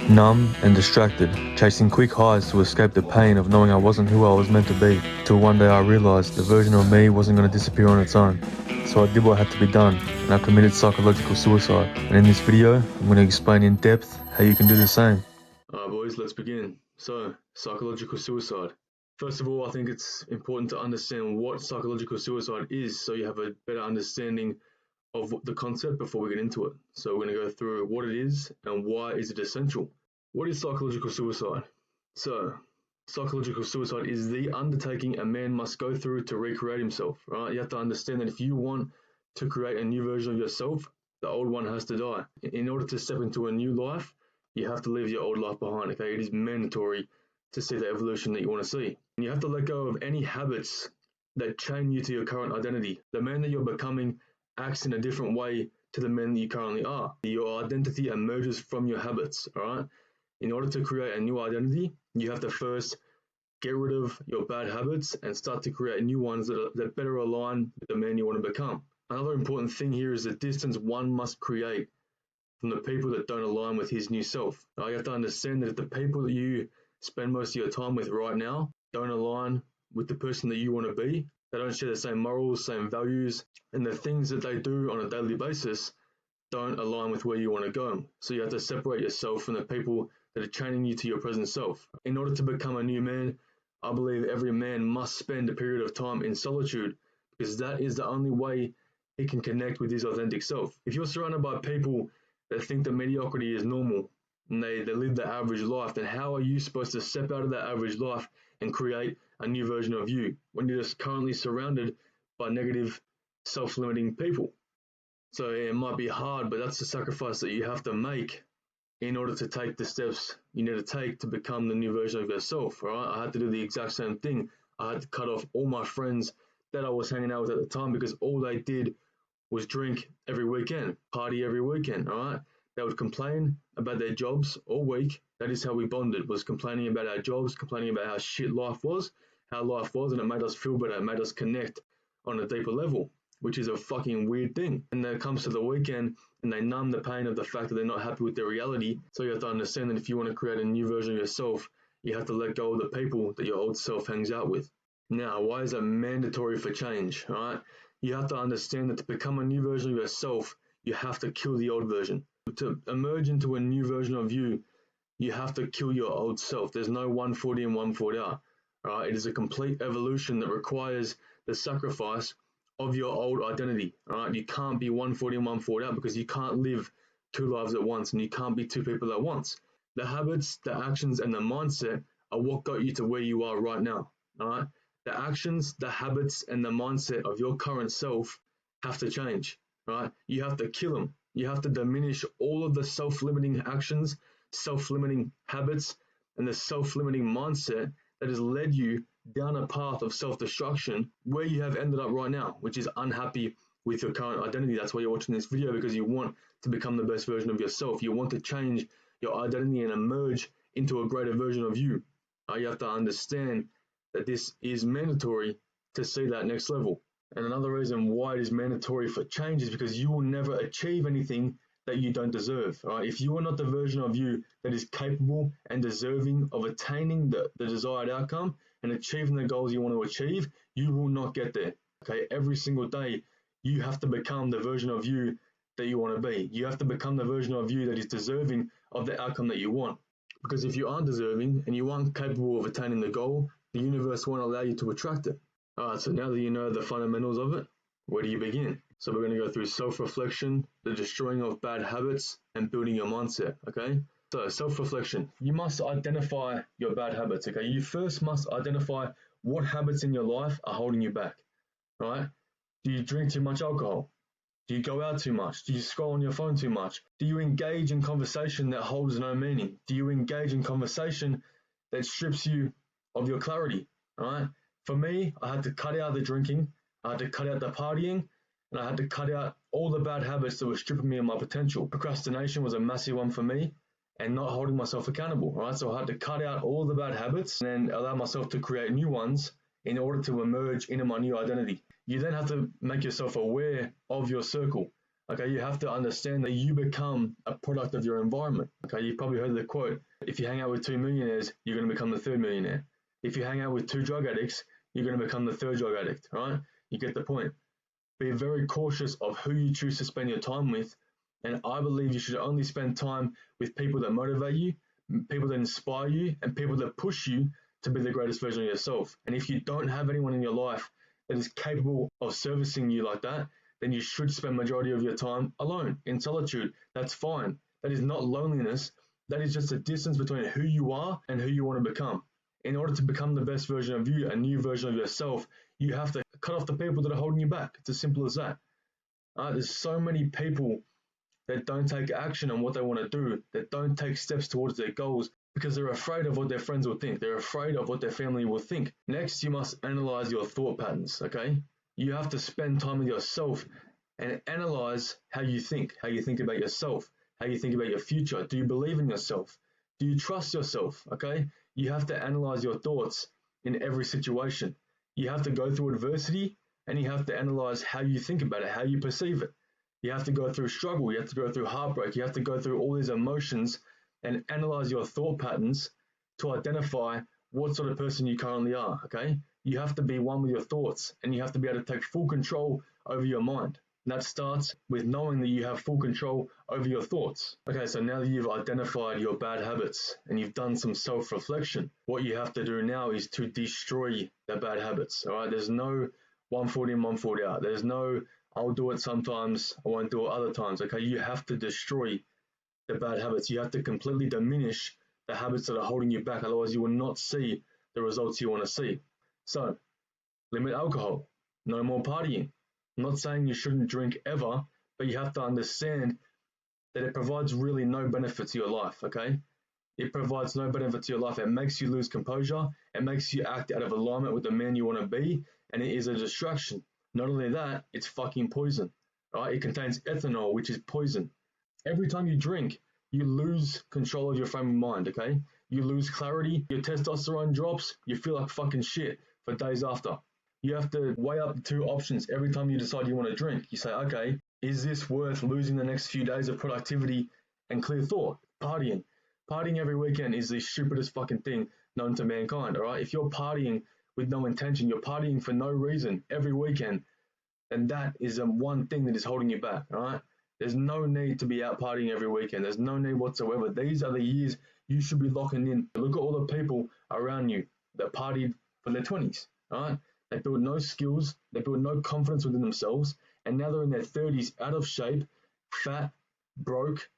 Numb and distracted, chasing quick highs to escape the pain of knowing I wasn't who I was meant to be, till one day I realised the version of me wasn't going to disappear on its own. So I did what had to be done, and I committed psychological suicide. And in this video, I'm going to explain in depth how you can do the same. Alright boys, let's begin. So, psychological suicide. First of all, I think it's important to understand what psychological suicide is so you have a better understanding of the concept before we get into it. So we're going to go through what it is and why is it essential. What is psychological suicide? So, psychological suicide is the undertaking a man must go through to recreate himself, right? You have to understand that if you want to create a new version of yourself, the old one has to die. In order to step into a new life, you have to leave your old life behind, okay? It is mandatory to see the evolution that you want to see. And you have to let go of any habits that chain you to your current identity. The man that you're becoming acts in a different way to the man that you currently are. Your identity emerges from your habits, all right? In order to create a new identity, you have to first get rid of your bad habits and start to create new ones that better align with the man you want to become. Another important thing here is the distance one must create from the people that don't align with his new self. Now, you have to understand that if the people that you spend most of your time with right now don't align with the person that you want to be, they don't share the same morals, same values, and the things that they do on a daily basis don't align with where you want to go. So you have to separate yourself from the people that are chaining you to your present self. In order to become a new man, I believe every man must spend a period of time in solitude because that is the only way he can connect with his authentic self. If you're surrounded by people that think that mediocrity is normal and they live the average life, then how are you supposed to step out of that average life and create a new version of you when you're just currently surrounded by negative, self-limiting people? So it might be hard, but that's the sacrifice that you have to make in order to take the steps you need to take to become the new version of yourself, right? I had to do the exact same thing. I had to cut off all my friends that I was hanging out with at the time because all they did was drink every weekend, party every weekend, all right? They would complain about their jobs all week. That is how we bonded, was complaining about our jobs, complaining about how shit life was, and it made us feel better. It made us connect on a deeper level, which is a fucking weird thing. And then it comes to the weekend and they numb the pain of the fact that they're not happy with their reality. So you have to understand that if you want to create a new version of yourself, you have to let go of the people that your old self hangs out with. Now, why is it mandatory for change, all right? You have to understand that to become a new version of yourself, you have to kill the old version. To emerge into a new version of you, you have to kill your old self. There's no 140 and 140 out. Right? It is a complete evolution that requires the sacrifice of your old identity. Right? You can't be 140 and 140 out because you can't live two lives at once and you can't be two people at once. The habits, the actions, and the mindset are what got you to where you are right now. All right? The actions, the habits, and the mindset of your current self have to change. Right? You have to kill them. You have to diminish all of the self-limiting actions, self-limiting habits, and the self-limiting mindset that has led you down a path of self-destruction where you have ended up right now, which is unhappy with your current identity. That's why you're watching this video, because you want to become the best version of yourself. You want to change your identity and emerge into a greater version of you. You have to understand that this is mandatory to see that next level. And another reason why it is mandatory for change is because you will never achieve anything that you don't deserve. Right? If you are not the version of you that is capable and deserving of attaining the desired outcome and achieving the goals you want to achieve, you will not get there. Okay, every single day you have to become the version of you that you want to be. You have to become the version of you that is deserving of the outcome that you want. Because if you aren't deserving and you aren't capable of attaining the goal, the universe won't allow you to attract it. Alright, so now that you know the fundamentals of it, where do you begin? So we're going to go through self-reflection, the destroying of bad habits, and building your mindset, okay? So self-reflection, you must identify your bad habits, okay? You first must identify what habits in your life are holding you back, right? Do you drink too much alcohol? Do you go out too much? Do you scroll on your phone too much? Do you engage in conversation that holds no meaning? Do you engage in conversation that strips you of your clarity, right? For me, I had to cut out the drinking, I had to cut out the partying, and I had to cut out all the bad habits that were stripping me of my potential. Procrastination was a massive one for me, and not holding myself accountable, right? So I had to cut out all the bad habits and then allow myself to create new ones in order to emerge into my new identity. You then have to make yourself aware of your circle. Okay, you have to understand that you become a product of your environment. Okay, you've probably heard the quote, if you hang out with two millionaires, you're going to become the third millionaire. If you hang out with two drug addicts, you're going to become the third drug addict, right? You get the point. Be very cautious of who you choose to spend your time with. And I believe you should only spend time with people that motivate you, people that inspire you, and people that push you to be the greatest version of yourself. And if you don't have anyone in your life that is capable of servicing you like that, then you should spend majority of your time alone, in solitude. That's fine. That is not loneliness. That is just a distance between who you are and who you want to become. In order to become the best version of you, a new version of yourself, you have to cut off the people that are holding you back. It's as simple as that. There's so many people that don't take action on what they want to do, that don't take steps towards their goals because they're afraid of what their friends will think. They're afraid of what their family will think. Next, you must analyze your thought patterns, okay? You have to spend time with yourself and analyze how you think about yourself, how you think about your future. Do you believe in yourself? Do you trust yourself, okay? You have to analyze your thoughts in every situation. You have to go through adversity and you have to analyze how you think about it, how you perceive it. You have to go through struggle, you have to go through heartbreak, you have to go through all these emotions and analyze your thought patterns to identify what sort of person you currently are, okay? You have to be one with your thoughts and you have to be able to take full control over your mind. And that starts with knowing that you have full control over your thoughts. Okay, so now that you've identified your bad habits and you've done some self-reflection, what you have to do now is to destroy the bad habits, all right? There's no 140 in, 140 out. There's no I'll do it sometimes, I won't do it other times, okay? You have to destroy the bad habits. You have to completely diminish the habits that are holding you back. Otherwise, you will not see the results you want to see. So, limit alcohol. No more partying. I'm not saying you shouldn't drink ever, but you have to understand that it provides really no benefit to your life, okay? It provides no benefit to your life. It makes you lose composure. It makes you act out of alignment with the man you want to be, and it is a distraction. Not only that, it's fucking poison, right? It contains ethanol, which is poison. Every time you drink, you lose control of your frame of mind, okay? You lose clarity, your testosterone drops, you feel like fucking shit for days after. You have to weigh up the two options every time you decide you want to drink. You say, okay, is this worth losing the next few days of productivity and clear thought? Partying. Partying every weekend is the stupidest fucking thing known to mankind, all right? If you're partying with no intention, you're partying for no reason every weekend, then that is one thing that is holding you back, all right? There's no need to be out partying every weekend. There's no need whatsoever. These are the years you should be locking in. Look at all the people around you that partied for their 20s, all right? They built no skills, they built no confidence within themselves, and now they're in their 30s, out of shape, fat, broke,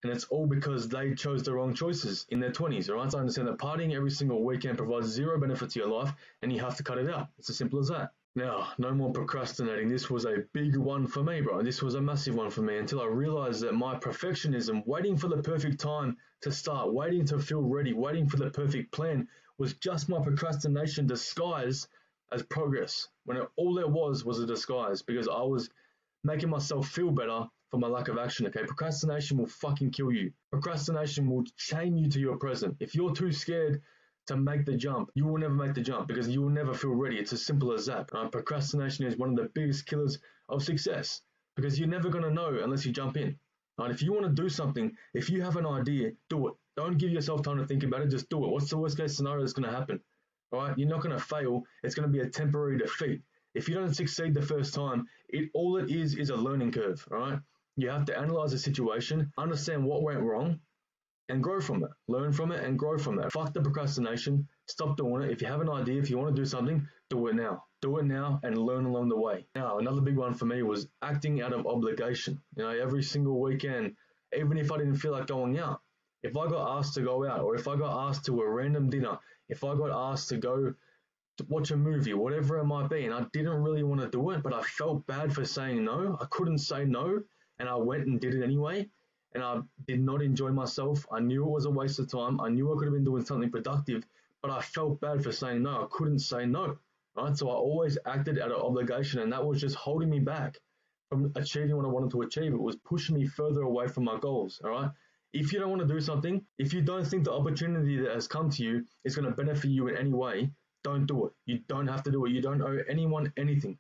and it's all because they chose the wrong choices in their 20s, all right? So I understand that partying every single weekend provides zero benefit to your life, and you have to cut it out. It's as simple as that. Now, no more procrastinating. This was a big one for me, bro. This was a massive one for me until I realized that my perfectionism, waiting for the perfect time to start, waiting to feel ready, waiting for the perfect plan, was just my procrastination disguised as progress, when all there was a disguise, because I was making myself feel better for my lack of action, okay? Procrastination will fucking kill you. Procrastination will chain you to your present. If you're too scared to make the jump, you will never make the jump because you will never feel ready. It's as simple as that. Procrastination is one of the biggest killers of success because you're never going to know unless you jump in. Right? If you want to do something, if you have an idea, do it. Don't give yourself time to think about it. Just do it. What's the worst case scenario that's going to happen? All right? You're not going to fail. It's going to be a temporary defeat. If you don't succeed the first time, all it is a learning curve. All right? You have to analyze the situation, understand what went wrong, and grow from it. Learn from it and grow from it. Fuck the procrastination. Stop doing it. If you have an idea, if you want to do something, do it now. Do it now and learn along the way. Now, another big one for me was acting out of obligation. You know, every single weekend, even if I didn't feel like going out, if I got asked to go out or if I got asked to a random dinner, if I got asked to go to watch a movie, whatever it might be, and I didn't really want to do it, but I felt bad for saying no. I couldn't say no, and I went and did it anyway. And I did not enjoy myself. I knew it was a waste of time. I knew I could have been doing something productive, but I felt bad for saying no. I couldn't say no, right? So I always acted out of obligation, and that was just holding me back from achieving what I wanted to achieve. It was pushing me further away from my goals, all right? If you don't want to do something, if you don't think the opportunity that has come to you is going to benefit you in any way, don't do it. You don't have to do it. You don't owe anyone anything,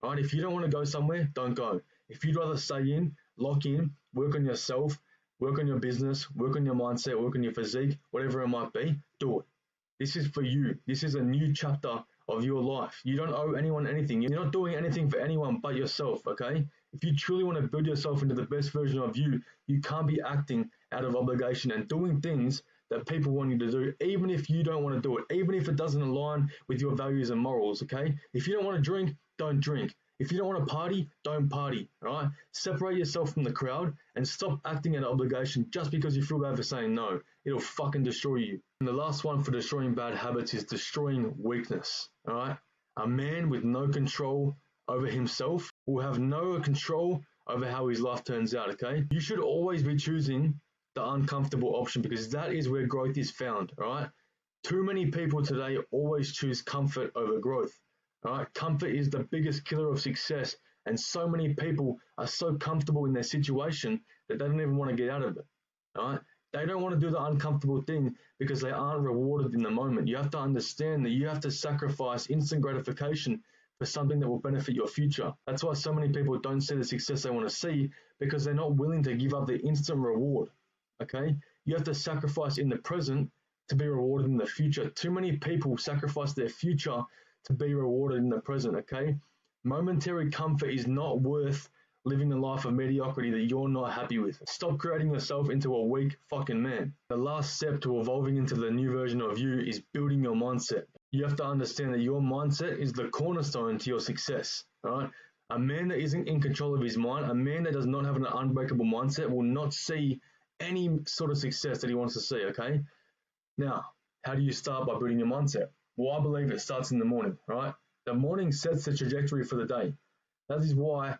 right? If you don't want to go somewhere, don't go. If you'd rather stay in, lock in, work on yourself, work on your business, work on your mindset, work on your physique, whatever it might be, do it. This is for you. This is a new chapter of your life. You don't owe anyone anything. You're not doing anything for anyone but yourself, okay? If you truly want to build yourself into the best version of you, you can't be acting out of obligation and doing things that people want you to do, even if you don't want to do it, even if it doesn't align with your values and morals, okay? If you don't want to drink, don't drink. If you don't want to party, don't party, all right? Separate yourself from the crowd and stop acting out of obligation just because you feel bad for saying no. It'll fucking destroy you. And the last one for destroying bad habits is destroying weakness, all right? A man with no control over himself will have no control over how his life turns out, okay? You should always be choosing the uncomfortable option because that is where growth is found, all right? Too many people today always choose comfort over growth. All right, comfort is the biggest killer of success, and so many people are so comfortable in their situation that they don't even want to get out of it. All right, they don't want to do the uncomfortable thing because they aren't rewarded in the moment. You have to understand that you have to sacrifice instant gratification for something that will benefit your future. That's why so many people don't see the success they want to see because they're not willing to give up the instant reward. Okay, you have to sacrifice in the present to be rewarded in the future. Too many people sacrifice their future to be rewarded in the present, okay? Momentary comfort is not worth living a life of mediocrity that you're not happy with. Stop creating yourself into a weak fucking man. The last step to evolving into the new version of you is building your mindset. You have to understand that your mindset is the cornerstone to your success, all right? A man that isn't in control of his mind, a man that does not have an unbreakable mindset will not see any sort of success that he wants to see, okay? Now, how do you start by building your mindset? Well, I believe it starts in the morning, right? The morning sets the trajectory for the day. That is why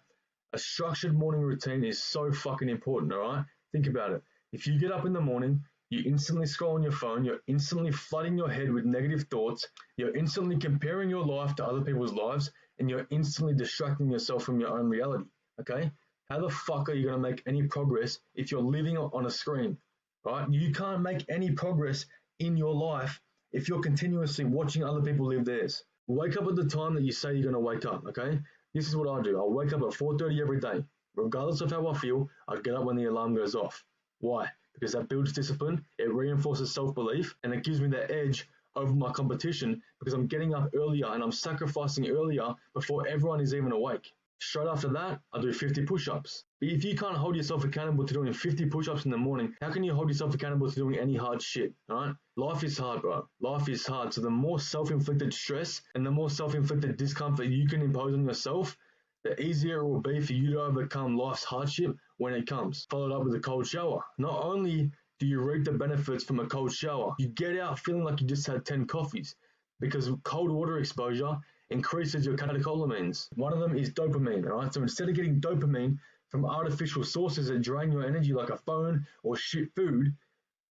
a structured morning routine is so fucking important, all right? Think about it. If you get up in the morning, you instantly scroll on your phone, you're instantly flooding your head with negative thoughts, you're instantly comparing your life to other people's lives, and you're instantly distracting yourself from your own reality, okay? How the fuck are you going to make any progress if you're living on a screen, right? You can't make any progress in your life if you're continuously watching other people live theirs. Wake up at the time that you say you're going to wake up, okay? This is what I do. I'll wake up at 4:30 every day. Regardless of how I feel, I get up when the alarm goes off. Why? Because that builds discipline, it reinforces self-belief, and it gives me that edge over my competition because I'm getting up earlier and I'm sacrificing earlier before everyone is even awake. Straight after that, I do 50 push-ups. But if you can't hold yourself accountable to doing 50 push-ups in the morning, how can you hold yourself accountable to doing any hard shit, alright? Life is hard, bro. Life is hard. So the more self-inflicted stress and the more self-inflicted discomfort you can impose on yourself, the easier it will be for you to overcome life's hardship when it comes. Followed up with a cold shower. Not only do you reap the benefits from a cold shower, you get out feeling like you just had 10 coffees because cold water exposure increases your catecholamines. One of them is dopamine, all right? So instead of getting dopamine from artificial sources that drain your energy like a phone or shit food,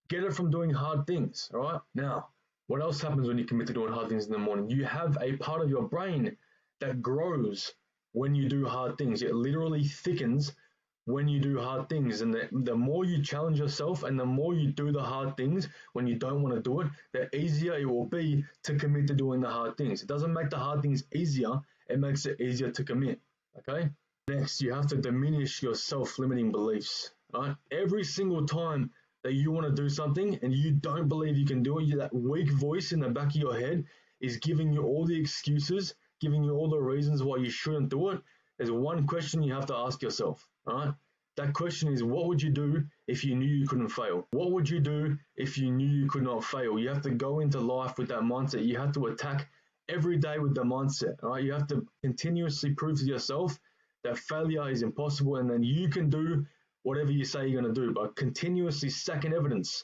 get it from doing hard things, all right? Now, what else happens when you commit to doing hard things in the morning? You have a part of your brain that grows when you do hard things. It literally thickens when you do hard things, and the more you challenge yourself and the more you do the hard things when you don't want to do it, the easier it will be to commit to doing the hard things. It doesn't make the hard things easier, it makes it easier to commit, okay? Next, you have to diminish your self-limiting beliefs, right? Every single time that you want to do something and you don't believe you can do it, that weak voice in the back of your head is giving you all the excuses, giving you all the reasons why you shouldn't do it. There's one question you have to ask yourself, all right? That question is, what would you do if you knew you couldn't fail? What would you do if you knew you could not fail? You have to go into life with that mindset. You have to attack every day with the mindset, all right? You have to continuously prove to yourself that failure is impossible, and then you can do whatever you say you're going to do by continuously stacking evidence,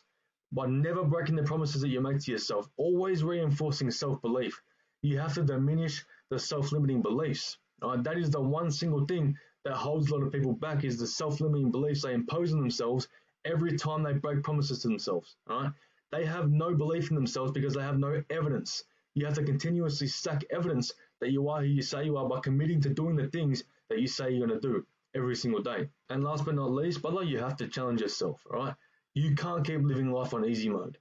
by never breaking the promises that you make to yourself, always reinforcing self-belief. You have to diminish the self-limiting beliefs. That is the one single thing that holds a lot of people back, is the self-limiting beliefs they impose on themselves every time they break promises to themselves. They have no belief in themselves because they have no evidence. You have to continuously stack evidence that you are who you say you are by committing to doing the things that you say you're going to do every single day. And last but not least, brother, you have to challenge yourself, all right? You can't keep living life on easy mode.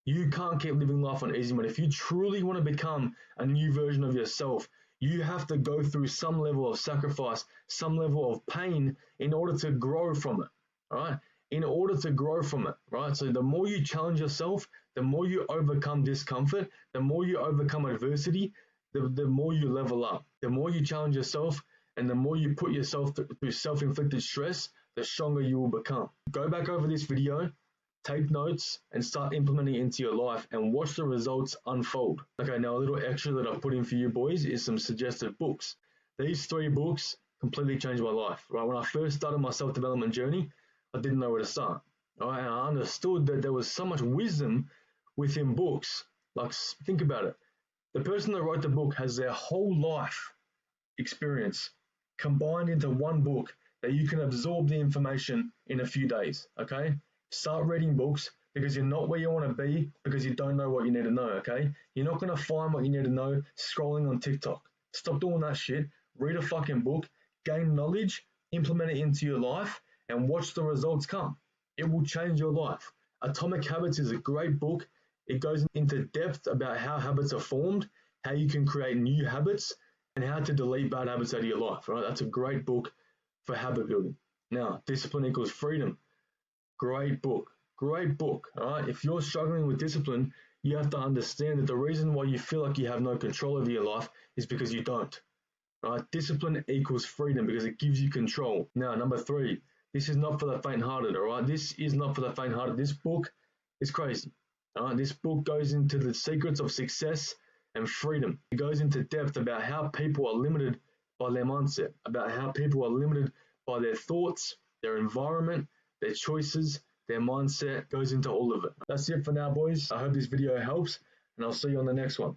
You can't keep living life on easy mode. If you truly want to become a new version of yourself, You have to go through some level of sacrifice, some level of pain in order to grow from it. All right. In order to grow from it, right? So the more you challenge yourself, the more you overcome discomfort, the more you overcome adversity, the more you level up. The more you challenge yourself and the more you put yourself through self-inflicted stress, the stronger you will become. Go back over this video, take notes, and start implementing it into your life and watch the results unfold. Okay, now a little extra that I've put in for you boys is some suggested books. These 3 books completely changed my life. Right, when I first started my self-development journey, I didn't know where to start. Right, and I understood that there was so much wisdom within books. Like, think about it. The person that wrote the book has their whole life experience combined into one book that you can absorb the information in a few days. Okay, start reading books because you're not where you want to be because you don't know what you need to know. Okay, you're not going to find what you need to know scrolling on TikTok. Stop doing that shit. Read a fucking book, gain knowledge, implement it into your life, and watch the results come. It will change your life. Atomic Habits is a great book. It goes into depth about how habits are formed, how you can create new habits, and how to delete bad habits out of your life. Right? That's a great book for habit building. Now, Discipline Equals Freedom. Great book. Great book. All right. If you're struggling with discipline, you have to understand that the reason why you feel like you have no control over your life is because you don't. All right. Discipline equals freedom because it gives you control. Now, number 3. This is not for the faint-hearted. All right. This is not for the faint-hearted. This book is crazy. All right. This book goes into the secrets of success and freedom. It goes into depth about how people are limited by their mindset, about how people are limited by their thoughts, their environment, their choices, their mindset. Goes into all of it. That's it for now, boys. I hope this video helps, and I'll see you on the next one.